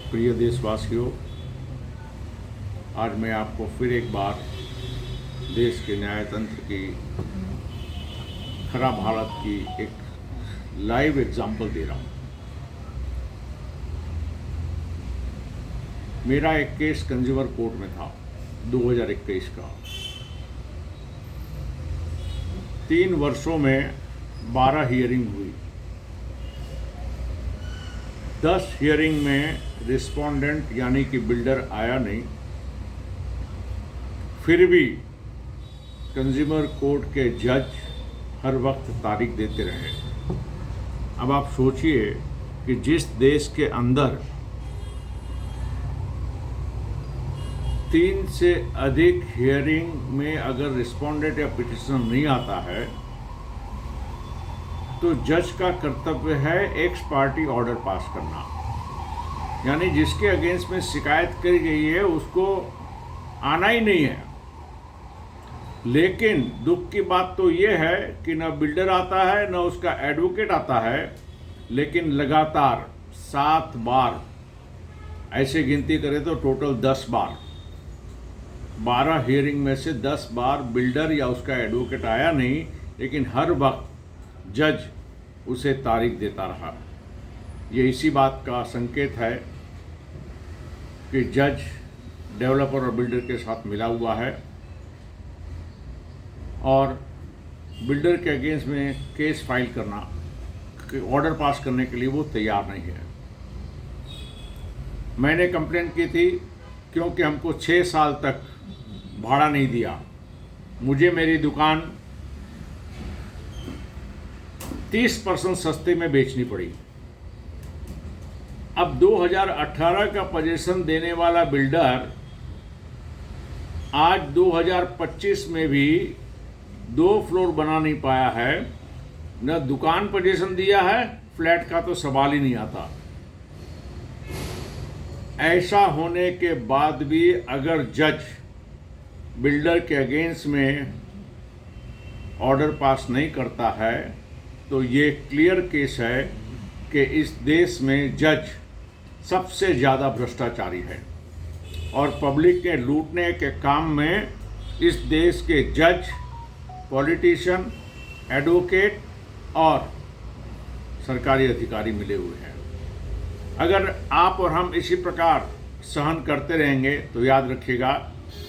प्रिय देशवासियों, आज मैं आपको फिर एक बार देश के न्यायतंत्र की खराब हालत की एक लाइव एग्जाम्पल दे रहा हूँ। मेरा एक केस कंज्यूमर कोर्ट में था 2021 का। 3 वर्षों में 12 हियरिंग हुई। 10 हियरिंग में रिस्पोंडेंट यानी कि बिल्डर आया नहीं, फिर भी कंज्यूमर कोर्ट के जज हर वक्त तारीख देते रहे। अब आप सोचिए कि जिस देश के अंदर 3 से अधिक हियरिंग में अगर रिस्पोंडेंट या पिटिशनर नहीं आता है तो जज का कर्तव्य है एक्स पार्टी ऑर्डर पास करना, यानी जिसके अगेंस्ट में शिकायत करी गई है उसको आना ही नहीं है। लेकिन दुख की बात तो ये है कि न बिल्डर आता है न उसका एडवोकेट आता है, लेकिन लगातार 7 बार, ऐसे गिनती करें तो टोटल 10 बार, 12 हियरिंग में से 10 बार बिल्डर या उसका एडवोकेट आया नहीं, लेकिन हर वक्त जज उसे तारीख देता रहा। ये इसी बात का संकेत है कि जज डेवलपर और बिल्डर के साथ मिला हुआ है और बिल्डर के अगेंस्ट में केस फाइल करना, ऑर्डर पास करने के लिए वो तैयार नहीं है। मैंने कंप्लेंट की थी क्योंकि हमको 6 साल तक भाड़ा नहीं दिया। मुझे मेरी दुकान 30% सस्ते में बेचनी पड़ी। अब 2018 का पोजीशन देने वाला बिल्डर आज 2025 में भी 2 फ्लोर बना नहीं पाया है, न दुकान पोजीशन दिया है, फ्लैट का तो सवाल ही नहीं आता। ऐसा होने के बाद भी अगर जज बिल्डर के अगेंस्ट में ऑर्डर पास नहीं करता है तो ये क्लियर केस है कि इस देश में जज सबसे ज़्यादा भ्रष्टाचारी है और पब्लिक के लूटने के काम में इस देश के जज, पॉलिटिशियन, एडवोकेट और सरकारी अधिकारी मिले हुए हैं। अगर आप और हम इसी प्रकार सहन करते रहेंगे तो याद रखिएगा,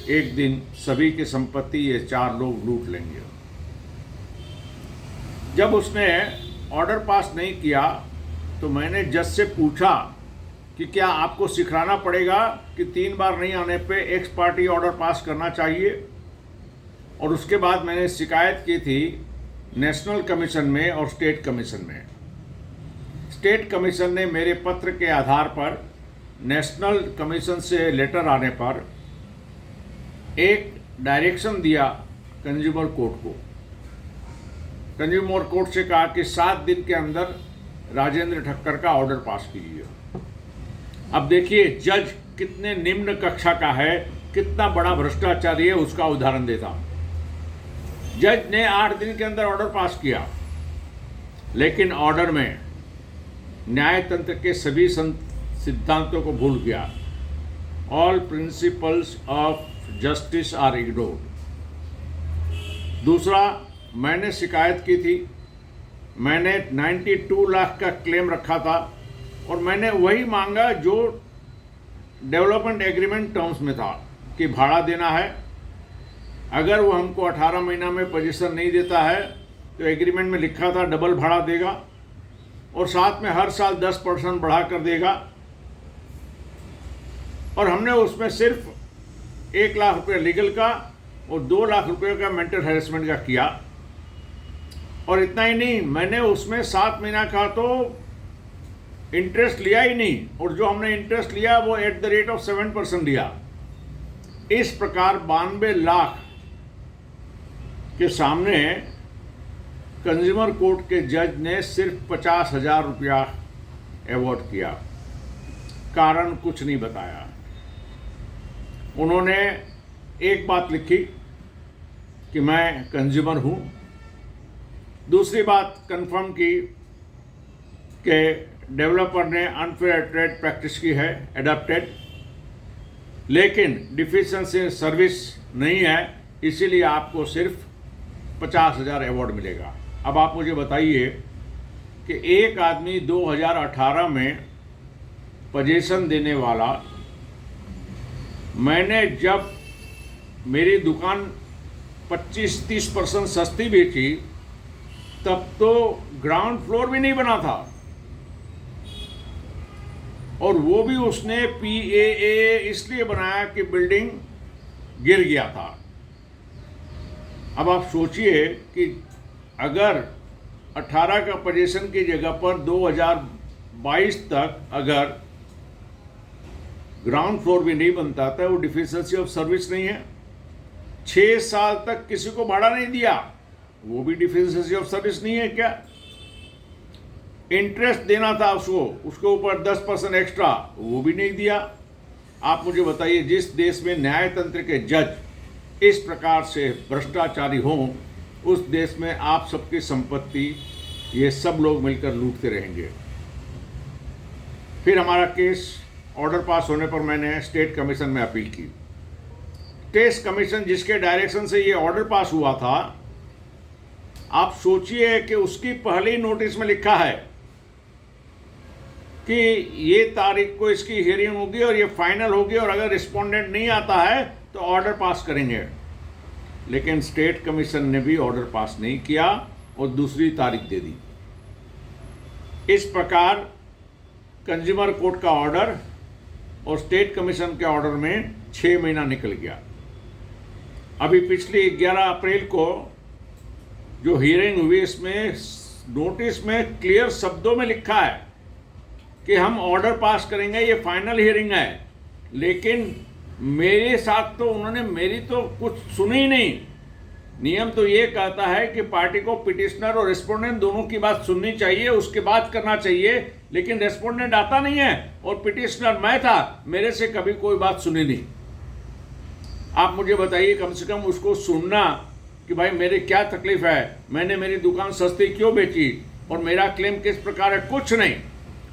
एक दिन सभी की संपत्ति ये 4 लोग लूट लेंगे। जब उसने ऑर्डर पास नहीं किया तो मैंने जज से पूछा कि क्या आपको सिखाना पड़ेगा कि 3 बार नहीं आने पे एक्स पार्टी ऑर्डर पास करना चाहिए। और उसके बाद मैंने शिकायत की थी नेशनल कमीशन में और स्टेट कमीशन में। स्टेट कमीशन ने मेरे पत्र के आधार पर नेशनल कमीशन से लेटर आने पर एक डायरेक्शन दिया कंज्यूमर कोर्ट को। कंज्यूमर कोर्ट से कहा कि 7 दिन के अंदर राजेंद्र ठक्कर का ऑर्डर पास कीजिए। अब देखिए जज कितने निम्न कक्षा का है, कितना बड़ा भ्रष्टाचारी है, उसका उदाहरण देता हूं। जज ने 8 दिन के अंदर ऑर्डर पास किया, लेकिन ऑर्डर में न्यायतंत्र के सभी सिद्धांतों को भूल गया। All principles of justice are ignored. दूसरा, मैंने शिकायत की थी, मैंने 92 लाख का क्लेम रखा था और मैंने वही मांगा जो डेवलपमेंट एग्रीमेंट टर्म्स में था कि भाड़ा देना है। अगर वो हमको 18 महीना में पोजीशन नहीं देता है तो एग्रीमेंट में लिखा था डबल भाड़ा देगा और साथ में हर साल 10% बढ़ा कर देगा। और हमने उसमें सिर्फ 1 लाख रुपये लीगल का और 2 लाख रुपये का मेंटल हैरेसमेंट का किया। और इतना ही नहीं, मैंने उसमें 7 महीना का तो इंटरेस्ट लिया ही नहीं, और जो हमने इंटरेस्ट लिया वो एट द रेट ऑफ 7% लिया। इस प्रकार 92 लाख के सामने कंज्यूमर कोर्ट के जज ने सिर्फ 50,000 रुपया अवॉर्ड किया। कारण कुछ नहीं बताया। उन्होंने एक बात लिखी कि मैं कंज्यूमर हूँ, दूसरी बात कंफर्म की कि डेवलपर ने अनफेयर ट्रेड प्रैक्टिस की है, एडॉप्टेड, लेकिन डिफिशिएंसी सर्विस नहीं है, इसीलिए आपको सिर्फ 50,000 अवार्ड मिलेगा। अब आप मुझे बताइए कि एक आदमी 2018 में पोजीशन देने वाला, मैंने जब मेरी दुकान 25-30% सस्ती बेची तब तो ग्राउंड फ्लोर भी नहीं बना था, और वो भी उसने PAA इसलिए बनाया कि बिल्डिंग गिर गया था। अब आप सोचिए कि अगर 18 का पोजीशन की जगह पर 2022 तक अगर ग्राउंड फ्लोर भी नहीं बनता था, वो डिफिशिएंसी ऑफ सर्विस नहीं है। 6 साल तक किसी को भाड़ा नहीं दिया, वो भी डिफिशिएंसी ऑफ सर्विस नहीं है क्या? इंटरेस्ट देना था उसके ऊपर 10% एक्स्ट्रा, वो भी नहीं दिया। आप मुझे बताइए, जिस देश में न्यायतंत्र के जज इस प्रकार से भ्रष्टाचारी हों, उस देश में आप सबकी संपत्ति ये सब लोग मिलकर लूटते रहेंगे। फिर हमारा केस ऑर्डर पास होने पर मैंने स्टेट कमीशन में अपील की। स्टेट कमीशन जिसके डायरेक्शन से ये ऑर्डर पास हुआ था, आप सोचिए कि उसकी पहली नोटिस में लिखा है कि ये तारीख को इसकी हियरिंग होगी और ये फाइनल होगी, और अगर रिस्पोंडेंट नहीं आता है तो ऑर्डर पास करेंगे। लेकिन स्टेट कमीशन ने भी ऑर्डर पास नहीं किया और दूसरी तारीख दे दी। इस प्रकार कंज्यूमर कोर्ट का ऑर्डर और स्टेट कमीशन के ऑर्डर में 6 महीना निकल गया। अभी पिछली 11 अप्रैल को जो हियरिंग हुई, इसमें नोटिस में क्लियर शब्दों में लिखा है कि हम ऑर्डर पास करेंगे, ये फाइनल हियरिंग है। लेकिन मेरे साथ तो उन्होंने मेरी तो कुछ सुनी ही नहीं। नियम तो ये कहता है कि पार्टी को पिटिशनर और रेस्पोंडेंट दोनों की बात सुननी चाहिए, उसके बाद करना चाहिए, लेकिन रेस्पोंडेंट आता नहीं है और पिटिशनर मैं था, मेरे से कभी कोई बात सुनी नहीं। आप मुझे बताइए, कम से कम उसको सुनना कि भाई मेरे क्या तकलीफ है, मैंने मेरी दुकान सस्ती क्यों बेची और मेरा क्लेम किस प्रकार है, कुछ नहीं।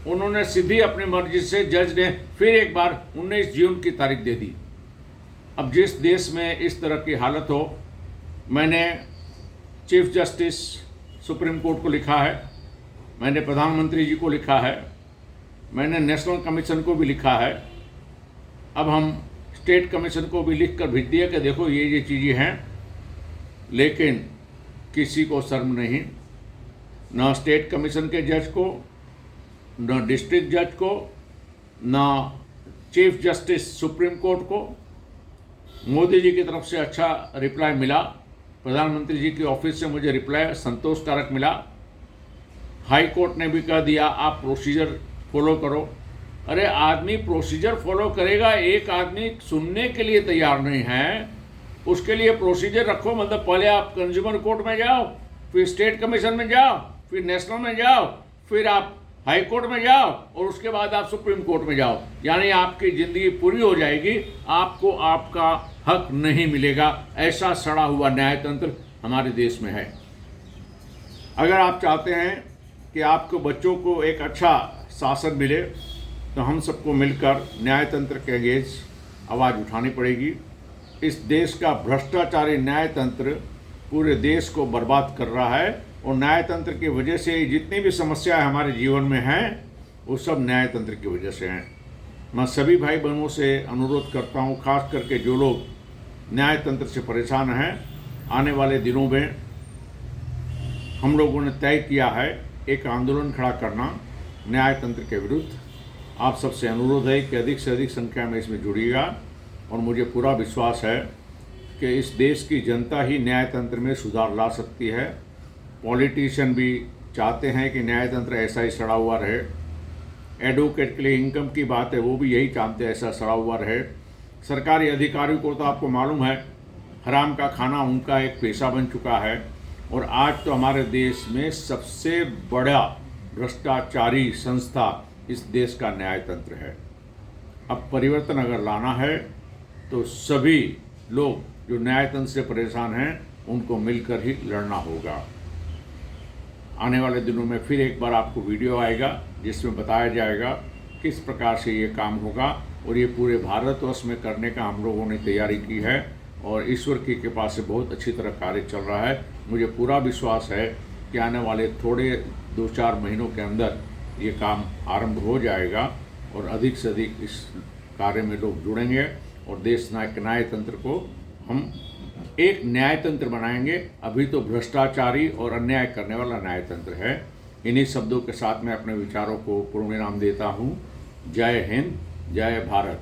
उन्होंने सीधी अपनी मर्जी से जज ने फिर एक बार 19 जून की तारीख दे दी। अब जिस देश में इस तरह की हालत हो, मैंने चीफ जस्टिस सुप्रीम कोर्ट को लिखा है, मैंने प्रधानमंत्री जी को लिखा है, मैंने नेशनल कमीशन को भी लिखा है। अब हम स्टेट कमीशन को भी लिख कर भेज दिया कि देखो ये चीज़ें हैं, लेकिन किसी को शर्म नहीं, ना स्टेट कमीशन के जज को, न डिस्ट्रिक्ट जज को, न चीफ जस्टिस सुप्रीम कोर्ट को। मोदी जी की तरफ से अच्छा रिप्लाई मिला, प्रधानमंत्री जी की ऑफिस से मुझे रिप्लाई संतोषकारक मिला। हाई कोर्ट ने भी कह दिया आप प्रोसीजर फॉलो करो। अरे आदमी प्रोसीजर फॉलो करेगा, एक आदमी सुनने के लिए तैयार नहीं है, उसके लिए प्रोसीजर रखो। मतलब पहले आप कंज्यूमर कोर्ट में जाओ, फिर स्टेट कमीशन में जाओ, फिर नेशनल में जाओ, फिर आप हाई कोर्ट में जाओ और उसके बाद आप सुप्रीम कोर्ट में जाओ, यानी आपकी ज़िंदगी पूरी हो जाएगी, आपको आपका हक नहीं मिलेगा। ऐसा सड़ा हुआ न्यायतंत्र हमारे देश में है। अगर आप चाहते हैं कि आपके बच्चों को एक अच्छा शासन मिले, तो हम सबको मिलकर न्यायतंत्र के अगेंस्ट आवाज़ उठानी पड़ेगी। इस देश का भ्रष्टाचारी न्यायतंत्र पूरे देश को बर्बाद कर रहा है, और न्यायतंत्र की वजह से जितनी भी समस्याएं हमारे जीवन में हैं, वो सब न्यायतंत्र की वजह से हैं। मैं सभी भाई बहनों से अनुरोध करता हूं, खास करके जो लोग न्यायतंत्र से परेशान हैं, आने वाले दिनों में हम लोगों ने तय किया है एक आंदोलन खड़ा करना न्यायतंत्र के विरुद्ध। आप सबसे अनुरोध है कि अधिक से अधिक संख्या में इसमें जुड़िएगा, और मुझे पूरा विश्वास है कि इस देश की जनता ही न्यायतंत्र में सुधार ला सकती है। पॉलिटिशियन भी चाहते हैं कि न्यायतंत्र ऐसा ही सड़ा हुआ रहे। एडवोकेट के लिए इनकम की बात है, वो भी यही चाहते हैं ऐसा सड़ा हुआ रहे। सरकारी अधिकारियों को तो आपको मालूम है, हराम का खाना उनका एक पेशा बन चुका है। और आज तो हमारे देश में सबसे बड़ा भ्रष्टाचारी संस्था इस देश का न्यायतंत्र है। अब परिवर्तन अगर लाना है तो सभी लोग जो न्यायतंत्र से परेशान हैं, उनको मिलकर ही लड़ना होगा। आने वाले दिनों में फिर एक बार आपको वीडियो आएगा जिसमें बताया जाएगा किस प्रकार से ये काम होगा। और ये पूरे भारतवर्ष में करने का हम लोगों ने तैयारी की है और ईश्वर की कृपा से बहुत अच्छी तरह कार्य चल रहा है। मुझे पूरा विश्वास है कि आने वाले थोड़े 2-4 महीनों के अंदर ये काम आरंभ हो जाएगा और अधिक से अधिक इस कार्य में लोग जुड़ेंगे और देश न्यायतंत्र को हम एक न्यायतंत्र बनाएंगे। अभी तो भ्रष्टाचारी और अन्याय करने वाला न्यायतंत्र है। इन्हीं शब्दों के साथ मैं अपने विचारों को पूर्ण विराम देता हूँ। जय हिंद, जय भारत।